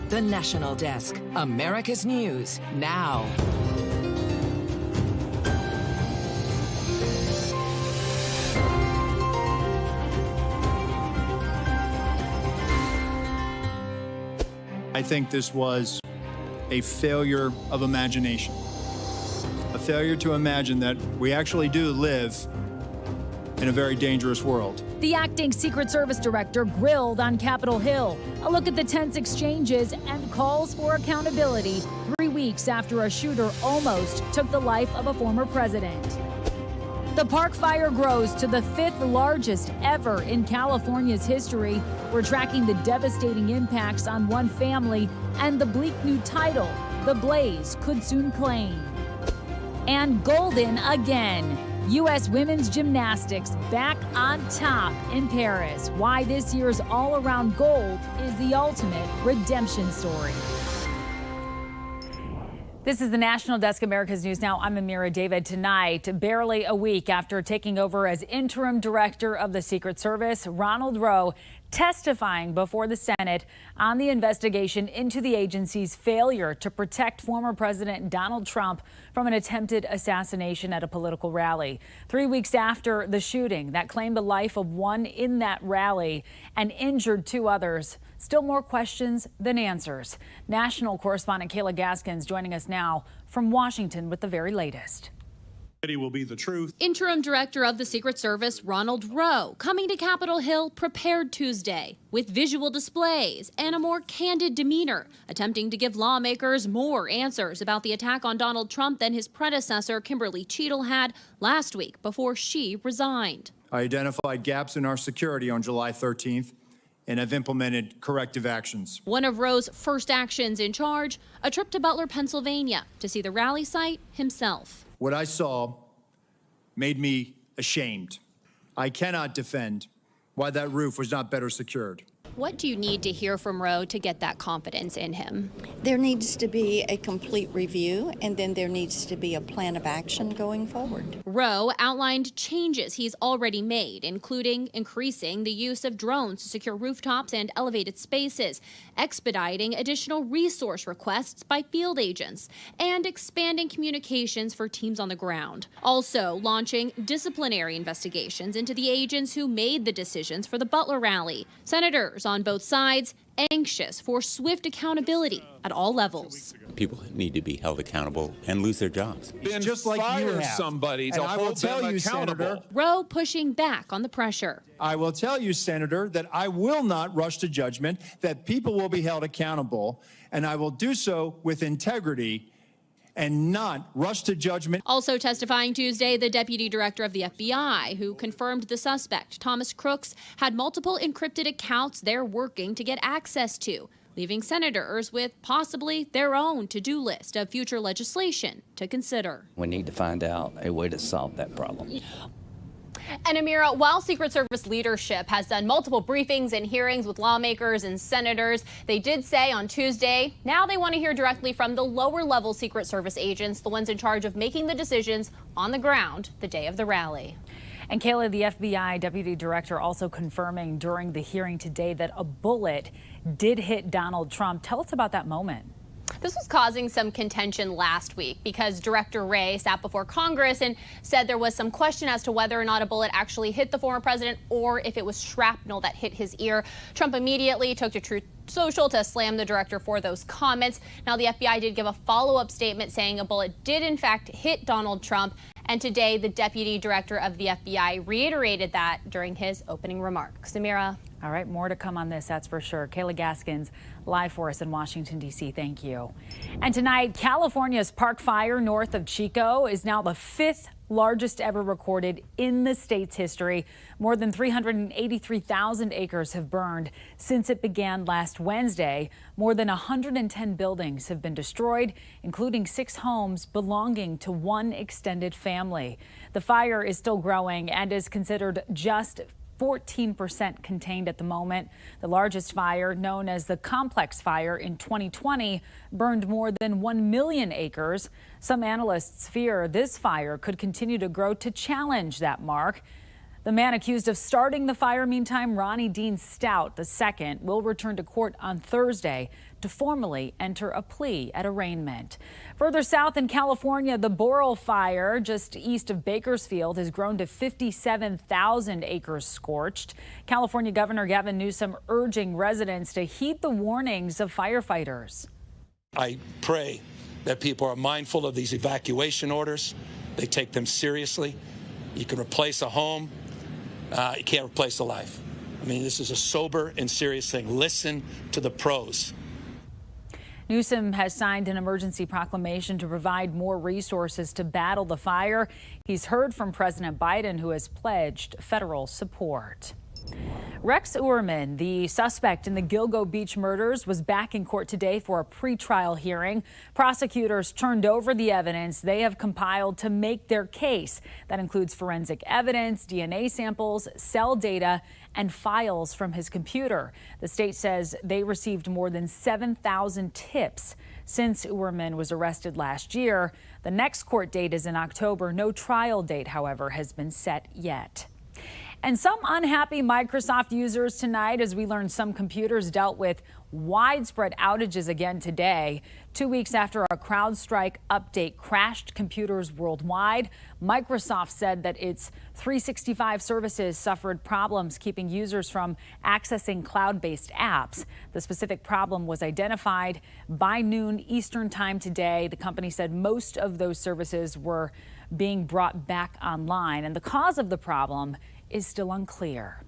The National Desk, America's News, now. I think this was a failure of imagination. A failure to imagine that we actually do live in a very dangerous world. The acting Secret Service director grilled on Capitol Hill. A look at the tense exchanges and calls for accountability 3 weeks after a shooter almost took the life of a former president. The park fire grows to the 5th largest ever in California's history. We're tracking the devastating impacts on one family and the bleak new title, The Blaze Could Soon Claim. And golden again. U.S. women's gymnastics back on top in Paris. Why this year's all-around gold is the ultimate redemption story. This is the National Desk, America's News Now. I'm Amira David. Tonight, barely a week after taking over as interim director of the Secret Service, Ronald Rowe testifying before the Senate on the investigation into the agency's failure to protect former President Donald Trump from an attempted assassination at a political rally. 3 weeks after the shooting that claimed the life of one in that rally and injured 2 others. Still more questions than answers. National correspondent Kayla Gaskins joining us now from Washington with the very latest. Will be the truth. Interim Director of the Secret Service Ronald Rowe coming to Capitol Hill prepared Tuesday with visual displays and a more candid demeanor, attempting to give lawmakers more answers about the attack on Donald Trump than his predecessor Kimberly Cheadle had last week before she resigned. I identified gaps in our security on July 13th and have implemented corrective actions. One of Rowe's first actions in charge, a trip to Butler, Pennsylvania to see the rally site himself. What I saw made me ashamed. I cannot defend why that roof was not better secured. What do you need to hear from Rowe to get that confidence in him? There needs to be a complete review, and then there needs to be a plan of action going forward. Rowe outlined changes he's already made, including increasing the use of drones to secure rooftops and elevated spaces, expediting additional resource requests by field agents, and expanding communications for teams on the ground. Also launching disciplinary investigations into the agents who made the decisions for the Butler rally. Senators on both sides anxious for swift accountability at all levels. People need to be held accountable and lose their jobs. Then Just like you have. somebody to And I will hold tell them you, accountable. Senator, Rowe pushing back on the pressure. I will tell you, Senator, that I will not rush to judgment, that people will be held accountable, and I will do so with integrity and not rush to judgment. Also testifying Tuesday, the deputy director of the FBI, who confirmed the suspect, Thomas Crooks, had multiple encrypted accounts they're working to get access to, leaving senators with possibly their own to-do list of future legislation to consider. We need to find out a way to solve that problem. And Amira, while Secret Service leadership has done multiple briefings and hearings with lawmakers and senators, they did say on Tuesday, now they want to hear directly from the lower level Secret Service agents, the ones in charge of making the decisions on the ground the day of the rally. And Kayla, the FBI deputy director, also confirming during the hearing today that a bullet did hit Donald Trump. Tell us about that moment. This was causing some contention last week because Director Wray sat before Congress and said there was some question as to whether or not a bullet actually hit the former president or if it was shrapnel that hit his ear. Trump immediately took to Truth Social to slam the director for those comments. Now, the FBI did give a follow-up statement saying a bullet did in fact hit Donald Trump. And today, the deputy director of the FBI reiterated that during his opening remarks. Samira. All right, more to come on this, that's for sure. Kayla Gaskins, live for us in Washington, D.C. Thank you. And tonight, California's park fire north of Chico is now the 5th largest ever recorded in the state's history. More than 383,000 acres have burned since it began last Wednesday. More than 110 buildings have been destroyed, including 6 homes belonging to one extended family. The fire is still growing and is considered just 14% contained at the moment. The largest fire, known as the Complex Fire in 2020, burned more than 1 million acres. Some analysts fear this fire could continue to grow to challenge that mark. The man accused of starting the fire, meantime, Ronnie Dean Stout II, will return to court on Thursday to formally enter a plea at arraignment. Further south in California, the Boral fire just east of Bakersfield has grown to 57,000 acres scorched. California Governor Gavin Newsom urging residents to heed the warnings of firefighters. I pray that people are mindful of these evacuation orders. They take them seriously. You can replace a home. You can't replace a life. I mean, this is a sober and serious thing. Listen to the pros. Newsom has signed an emergency proclamation to provide more resources to battle the fire. He's heard from President Biden, who has pledged federal support. Rex Uhrman, the suspect in the Gilgo Beach murders, was back in court today for a pretrial hearing. Prosecutors turned over the evidence they have compiled to make their case. That includes forensic evidence, DNA samples, cell data, and files from his computer. The state says they received more than 7,000 tips since Uhrman was arrested last year. The next court date is in October. No trial date, however, has been set yet. And some unhappy Microsoft users tonight as we learned some computers dealt with widespread outages again today. 2 weeks after a CrowdStrike update crashed computers worldwide, Microsoft said that its 365 services suffered problems keeping users from accessing cloud-based apps. The specific problem was identified by noon Eastern time today. The company said most of those services were being brought back online, and the cause of the problem is still unclear.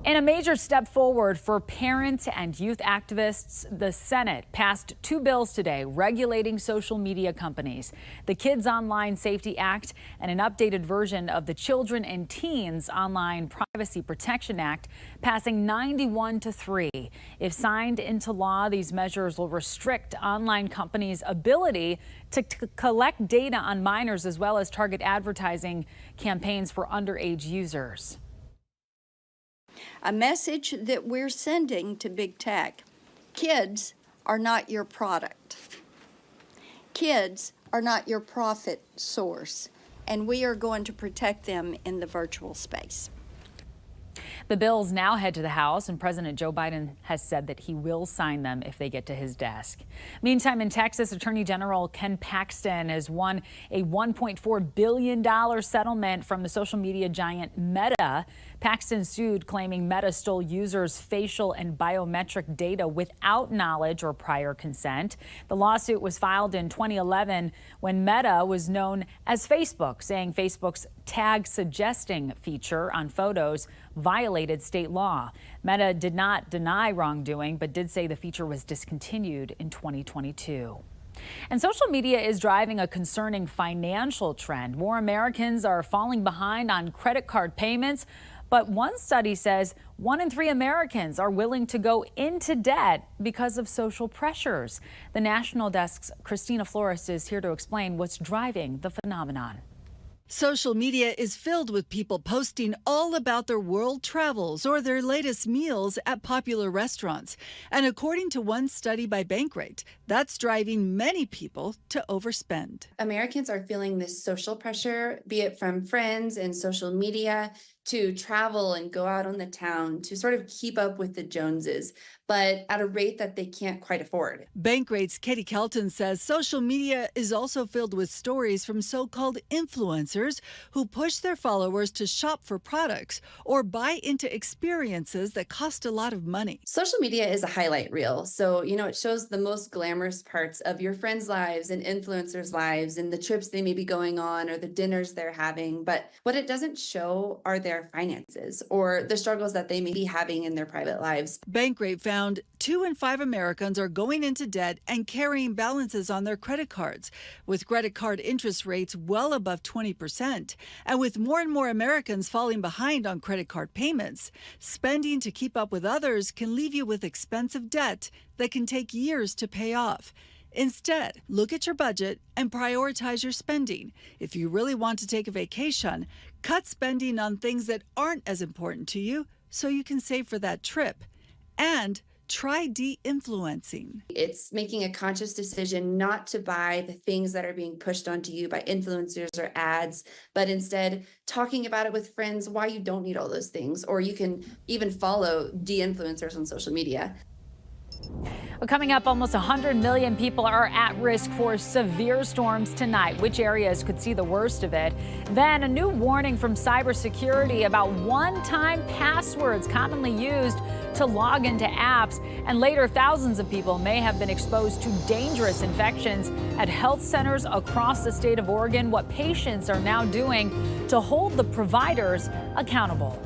In a major step forward for parents and youth activists, the Senate passed 2 bills today regulating social media companies. The Kids Online Safety Act and an updated version of the Children and Teens Online Privacy Protection Act, passing 91-3. If signed into law, these measures will restrict online companies' ability to collect data on minors as well as target advertising campaigns for underage users. A message that we're sending to big tech: kids are not your product. Kids are not your profit source, and we are going to protect them in the virtual space. The bills now head to the House, and President Joe Biden has said that he will sign them if they get to his desk. Meantime, in Texas, Attorney General Ken Paxton has won a $1.4 billion settlement from the social media giant Meta. Paxton sued, claiming Meta stole users' facial and biometric data without knowledge or prior consent. The lawsuit was filed in 2011 when Meta was known as Facebook, saying Facebook's tag suggesting feature on photos violated state law. Meta did not deny wrongdoing, but did say the feature was discontinued in 2022. And social media is driving a concerning financial trend. More Americans are falling behind on credit card payments, but one study says 1 in 3 Americans are willing to go into debt because of social pressures. The National Desk's Christina Flores is here to explain what's driving the phenomenon. Social media is filled with people posting all about their world travels or their latest meals at popular restaurants. And according to one study by Bankrate, that's driving many people to overspend. Americans are feeling this social pressure, be it from friends and social media, to travel and go out on the town to sort of keep up with the Joneses, but at a rate that they can't quite afford. Bankrate's Katie Kelton says social media is also filled with stories from so-called influencers who push their followers to shop for products or buy into experiences that cost a lot of money. Social media is a highlight reel. So, it shows the most glamorous parts of your friends' lives and influencers' lives and the trips they may be going on or the dinners they're having. But what it doesn't show are their finances or the struggles that they may be having in their private lives. Bankrate found 2 in 5 Americans are going into debt and carrying balances on their credit cards, with credit card interest rates well above 20%. And with more and more Americans falling behind on credit card payments, spending to keep up with others can leave you with expensive debt that can take years to pay off. Instead, look at your budget and prioritize your spending. If you really want to take a vacation, cut spending on things that aren't as important to you so you can save for that trip. And try de-influencing. It's making a conscious decision not to buy the things that are being pushed onto you by influencers or ads, but instead talking about it with friends why you don't need all those things. Or you can even follow de-influencers on social media. Well, coming up, almost 100 million people are at risk for severe storms tonight. Which areas could see the worst of it? Then a new warning from cybersecurity about one-time passwords commonly used to log into apps. And later, thousands of people may have been exposed to dangerous infections at health centers across the state of Oregon. What patients are now doing to hold the providers accountable.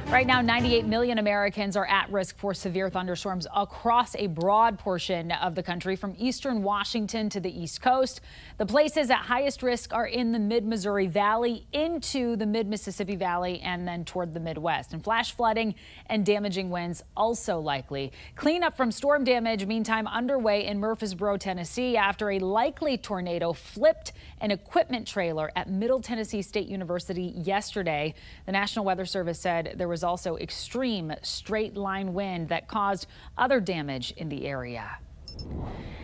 Right now, 98 million Americans are at risk for severe thunderstorms across a broad portion of the country, from eastern Washington to the East Coast. The places at highest risk are in the mid-Missouri Valley, into the mid-Mississippi Valley, and then toward the Midwest. And flash flooding and damaging winds also likely. Cleanup from storm damage, meantime, underway in Murfreesboro, Tennessee, after a likely tornado flipped an equipment trailer at Middle Tennessee State University yesterday. The National Weather Service said there was also extreme straight line wind that caused other damage in the area.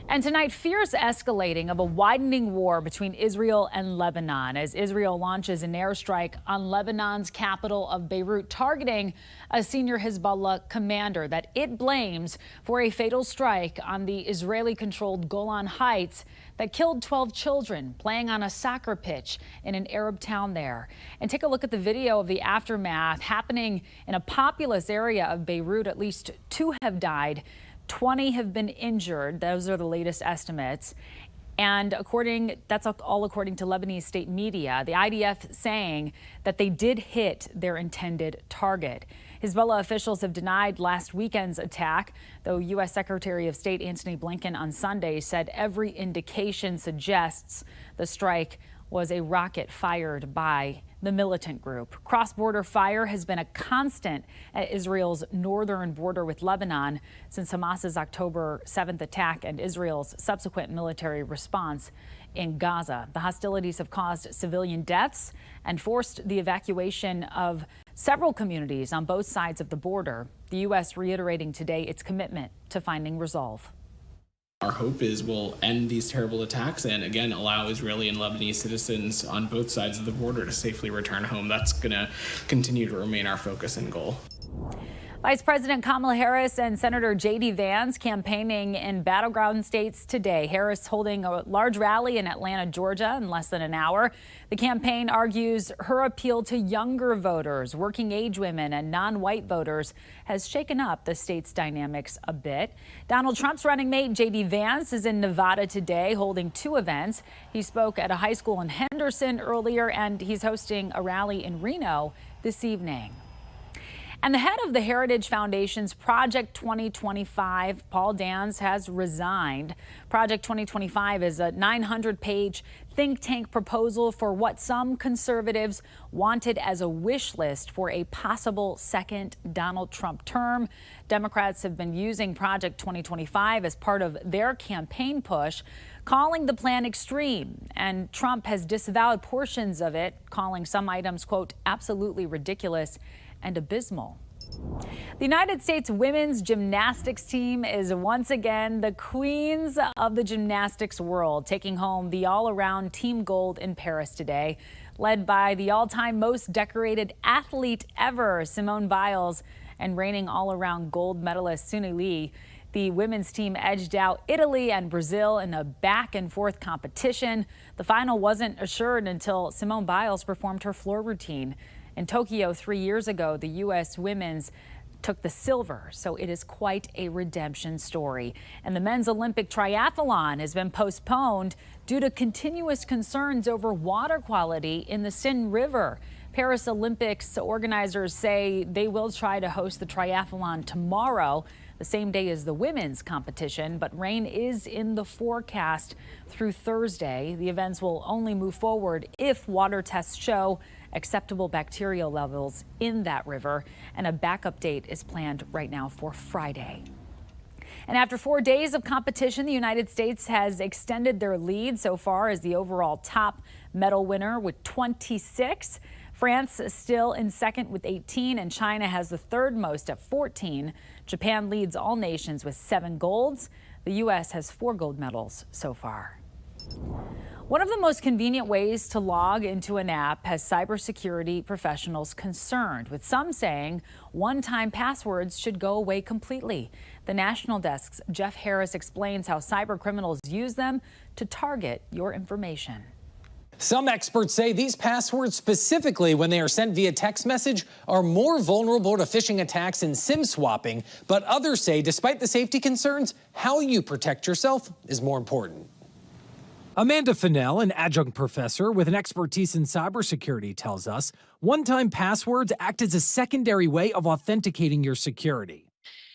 And tonight, fears escalating of a widening war between Israel and Lebanon as Israel launches an airstrike on Lebanon's capital of Beirut, targeting a senior Hezbollah commander that it blames for a fatal strike on the Israeli-controlled Golan Heights that killed 12 children playing on a soccer pitch in an Arab town there. And take a look at the video of the aftermath happening in a populous area of Beirut. At least 2 have died. 20 have been injured. Those are the latest estimates. And that's all according to Lebanese state media. The IDF saying that they did hit their intended target. Hezbollah officials have denied last weekend's attack, though U.S. Secretary of State Antony Blinken on Sunday said every indication suggests the strike was a rocket fired by the militant group. Cross-border fire has been a constant at Israel's northern border with Lebanon since Hamas's October 7th attack and Israel's subsequent military response in Gaza. The hostilities have caused civilian deaths and forced the evacuation of several communities on both sides of the border. The U.S. reiterating today its commitment to finding resolve. Our hope is we'll end these terrible attacks and, again, allow Israeli and Lebanese citizens on both sides of the border to safely return home. That's going to continue to remain our focus and goal. Vice President Kamala Harris and Senator J.D. Vance campaigning in battleground states today. Harris holding a large rally in Atlanta, Georgia in less than an hour. The campaign argues her appeal to younger voters, working age women and non-white voters has shaken up the state's dynamics a bit. Donald Trump's running mate J.D. Vance is in Nevada today holding 2 events. He spoke at a high school in Henderson earlier, and he's hosting a rally in Reno this evening. And the head of the Heritage Foundation's Project 2025, Paul Dans, has resigned. Project 2025 is a 900-page think tank proposal for what some conservatives wanted as a wish list for a possible second Donald Trump term. Democrats have been using Project 2025 as part of their campaign push, calling the plan extreme. And Trump has disavowed portions of it, calling some items, quote, absolutely ridiculous and abysmal. The United States women's gymnastics team is once again the queens of the gymnastics world, taking home the all-around team gold in Paris today, led by the all-time most decorated athlete ever, Simone Biles, and reigning all-around gold medalist Suni Lee. The women's team edged out Italy and Brazil in a back-and-forth competition. The final wasn't assured until Simone Biles performed her floor routine. In Tokyo 3 years ago, the U.S. women's took the silver, so it is quite a redemption story. And the men's Olympic triathlon has been postponed due to continuous concerns over water quality in the Seine River. Paris Olympics organizers say they will try to host the triathlon tomorrow, the same day as the women's competition, but rain is in the forecast through Thursday. The events will only move forward if water tests show acceptable bacterial levels in that river, and a backup date is planned right now for Friday. And after 4 days of competition, the United States has extended their lead so far as the overall top medal winner with 26. France is still in second with 18, and China has the third most at 14. Japan leads all nations with 7 golds. The U.S. has 4 gold medals so far. One of the most convenient ways to log into an app has cybersecurity professionals concerned, with some saying one-time passwords should go away completely. The National Desk's Jeff Harris explains how cyber criminals use them to target your information. Some experts say these passwords, specifically when they are sent via text message, are more vulnerable to phishing attacks and SIM swapping. But others say, despite the safety concerns, how you protect yourself is more important. Amanda Fennell, an adjunct professor with an expertise in cybersecurity, tells us one-time passwords act as a secondary way of authenticating your security.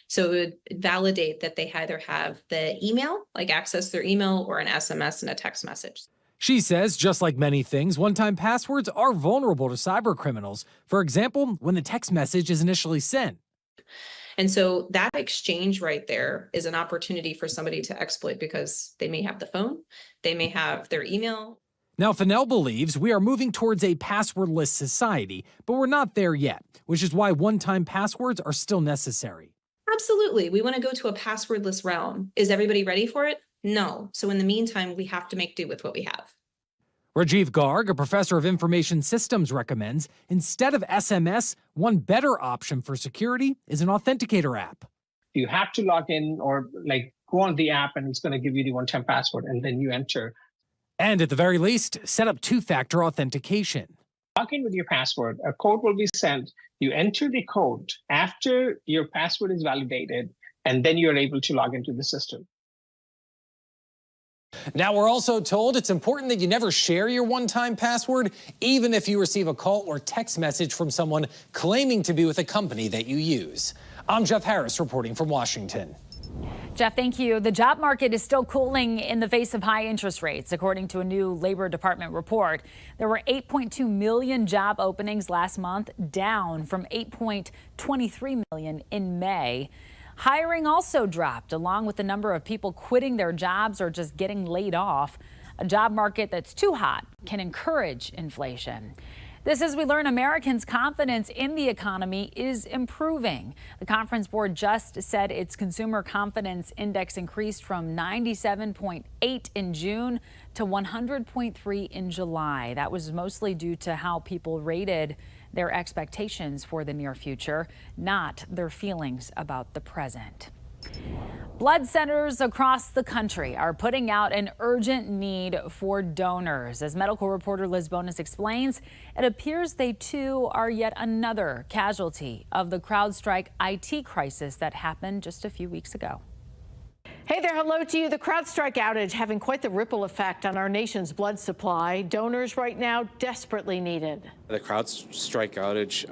So it would validate that they either have the email, like access their email, or an SMS and a text message. She says, just like many things, one-time passwords are vulnerable to cyber criminals. For example, when the text message is initially sent. And so that exchange right there is an opportunity for somebody to exploit, because they may have the phone, they may have their email. Now, Fennell believes we are moving towards a passwordless society, but we're not there yet, which is why one-time passwords are still necessary. Absolutely. We want to go to a passwordless realm. Is everybody ready for it? No. So in the meantime, we have to make do with what we have. Rajiv Garg, a professor of information systems, recommends instead of SMS, one better option for security is an authenticator app. You have to log in or go on the app and it's going to give you the one-time password and then you enter. And at the very least, set up two-factor authentication. Log in with your password. A code will be sent. You enter the code after your password is validated, and then you're able to log into the system. Now, we're also told it's important that you never share your one-time password, even if you receive a call or text message from someone claiming to be with a company that you use. I'm Jeff Harris reporting from Washington. Jeff, thank you. The job market is still cooling in the face of high interest rates, according to a new Labor Department report. There were 8.2 million job openings last month, down from 8.23 million in May. Hiring also dropped, along with the number of people quitting their jobs or just getting laid off. A job market that's too hot can encourage inflation. This as we learn Americans' confidence in the economy is improving. The Conference Board just said its consumer confidence index increased from 97.8 in June to 100.3 in July. That was mostly due to how people rated their expectations for the near future, not their feelings about the present. Blood centers across the country are putting out an urgent need for donors. As medical reporter Liz Bonas explains, it appears they too are yet another casualty of the CrowdStrike IT crisis that happened just a few weeks ago. Hey there, hello to you. The CrowdStrike outage having quite the ripple effect on our nation's blood supply. Donors right now desperately needed. The CrowdStrike outage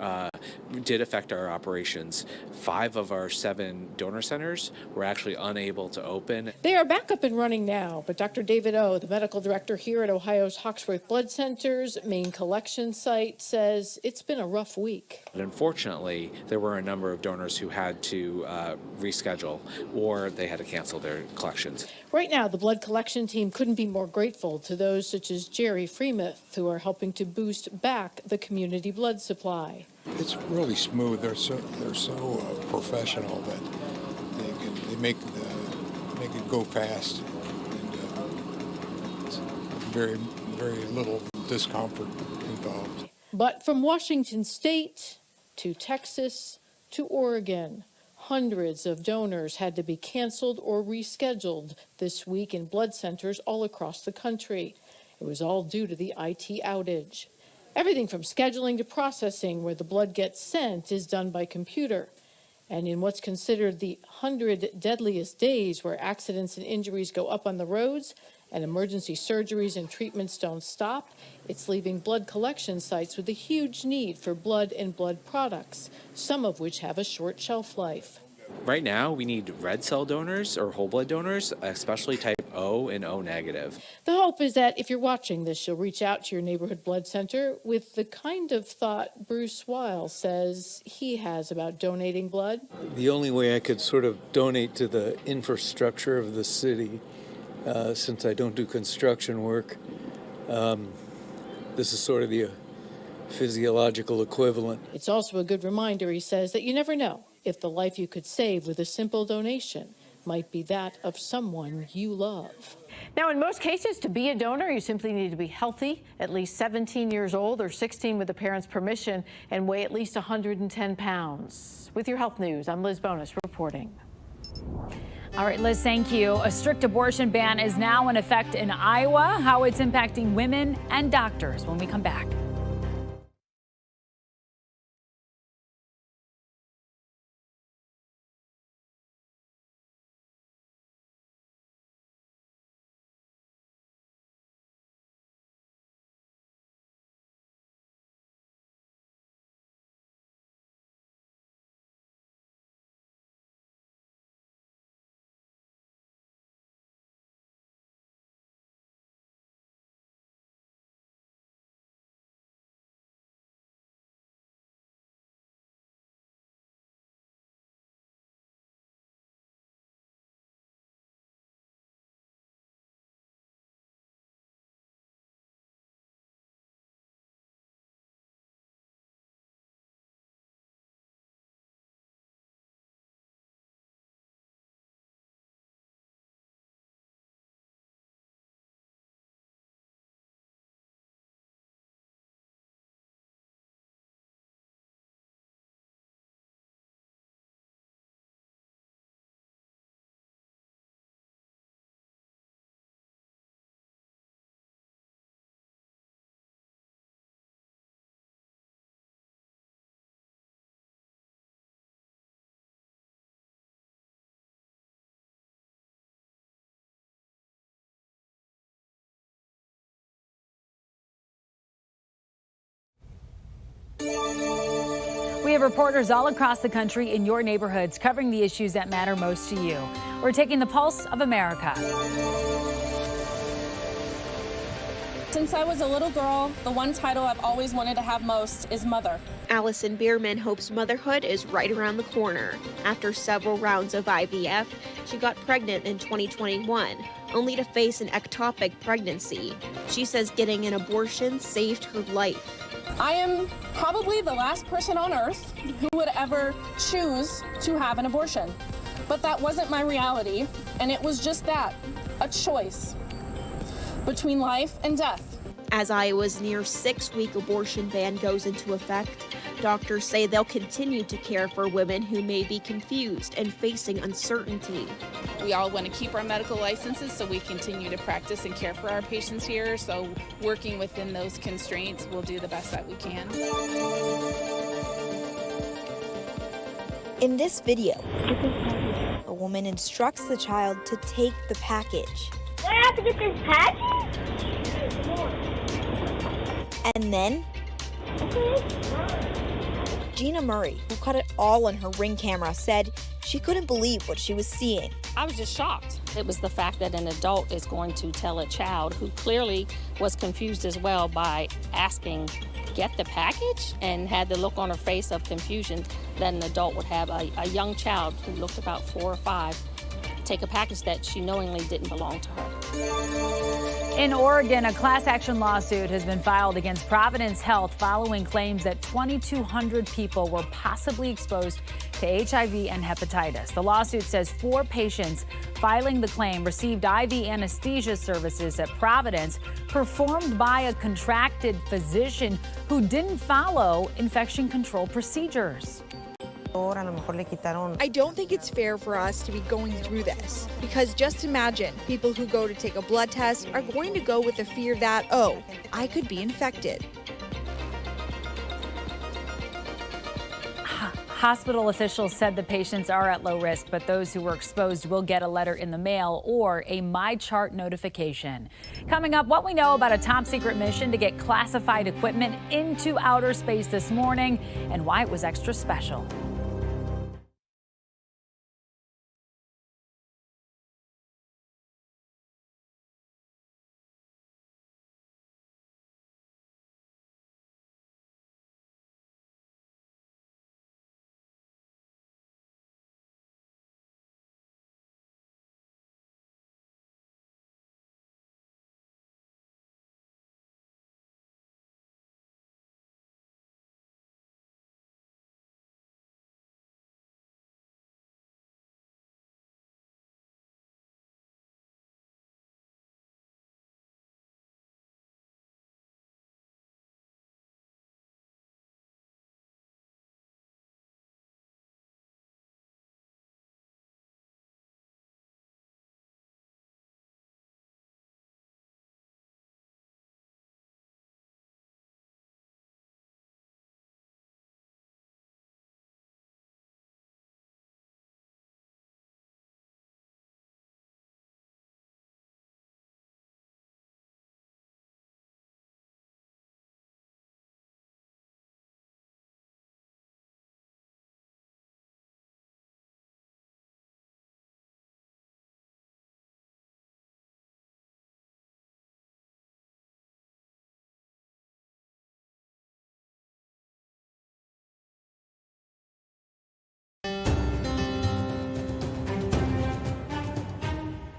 did affect our operations. 5 of our 7 donor centers were actually unable to open. They are back up and running now, but Dr. David O., the medical director here at Ohio's Hawksworth Blood Center's main collection site, says it's been a rough week. But unfortunately, there were a number of donors who had to reschedule or they had to cancel their collections. Right now, the blood collection team couldn't be more grateful to those such as Jerry Freemuth, who are helping to boost back the community blood supply. It's really smooth. They're so professional that they make it go fast, and it's very little discomfort involved. But from Washington State to Texas to Oregon, hundreds of donors had to be canceled or rescheduled this week in blood centers all across the country. It was all due to the IT outage. Everything from scheduling to processing where the blood gets sent is done by computer. And in what's considered the 100 deadliest days where accidents and injuries go up on the roads and emergency surgeries and treatments don't stop, it's leaving blood collection sites with a huge need for blood and blood products, some of which have a short shelf life. Right now, we need red cell donors or whole blood donors, especially type O and O negative. The hope is that if you're watching this, you'll reach out to your neighborhood blood center with the kind of thought Bruce Weil says he has about donating blood. The only way I could sort of donate to the infrastructure of the city, since I don't do construction work, this is sort of the physiological equivalent. It's also a good reminder, he says, that you never know if the life you could save with a simple donation might be that of someone you love. Now, in most cases, to be a donor, you simply need to be healthy, at least 17 years old or 16 with a parent's permission, and weigh at least 110 pounds. With your health news, I'm Liz Bonus reporting. All right, Liz, thank you. A strict abortion ban is now in effect in Iowa. How it's impacting women and doctors when we come back. We have reporters all across the country in your neighborhoods covering the issues that matter most to you. We're taking the pulse of America. Since I was a little girl, the one title I've always wanted to have most is mother. Allison Bierman hopes motherhood is right around the corner. After several rounds of IVF, she got pregnant in 2021, only to face an ectopic pregnancy. She says getting an abortion saved her life. I am probably the last person on earth who would ever choose to have an abortion. But that wasn't my reality, and it was just that, a choice between life and death. As Iowa's near 6-week abortion ban goes into effect, doctors say they'll continue to care for women who may be confused and facing uncertainty. We all want to keep our medical licenses, so we continue to practice and care for our patients here. So working within those constraints, we'll do the best that we can. In this video, a woman instructs the child to take the package. I have to get this package? And then, Gina Murray, who caught it all on her Ring camera, said she couldn't believe what she was seeing. I was just shocked. It was the fact that an adult is going to tell a child who clearly was confused as well by asking, get the package, and had the look on her face of confusion that an adult would have. A young child who looked about 4 or 5 take a package that she knowingly didn't belong to her. In Oregon, a class action lawsuit has been filed against Providence Health following claims that 2,200 people were possibly exposed to HIV and hepatitis. The lawsuit says 4 patients filing the claim received IV anesthesia services at Providence performed by a contracted physician who didn't follow infection control procedures. I don't think it's fair for us to be going through this, because just imagine people who go to take a blood test are going to go with the fear that, oh, I could be infected. Hospital officials said the patients are at low risk, but those who were exposed will get a letter in the mail or a MyChart notification. Coming up, what we know about a top secret mission to get classified equipment into outer space this morning and why it was extra special.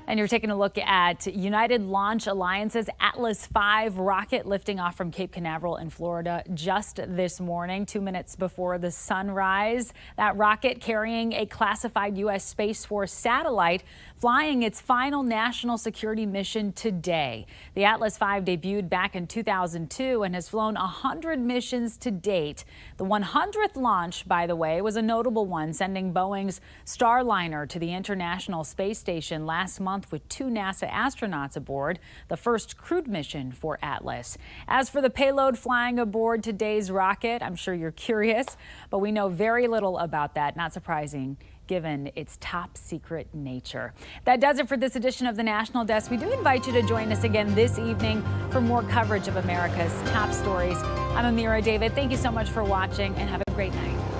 And you're taking a look at United Launch Alliance's Atlas V rocket lifting off from Cape Canaveral in Florida just this morning, 2 minutes before the sunrise. That rocket carrying a classified U.S. Space Force satellite flying its final national security mission today. The Atlas V debuted back in 2002 and has flown 100 missions to date. The 100th launch, by the way, was a notable one, sending Boeing's Starliner to the International Space Station last month with 2 NASA astronauts aboard, the first crewed mission for Atlas. As for the payload flying aboard today's rocket, I'm sure you're curious, but we know very little about that. Not surprising, given its top secret nature. That does it for this edition of the National Desk. We do invite you to join us again this evening for more coverage of America's top stories. I'm Amira David. Thank you so much for watching and have a great night.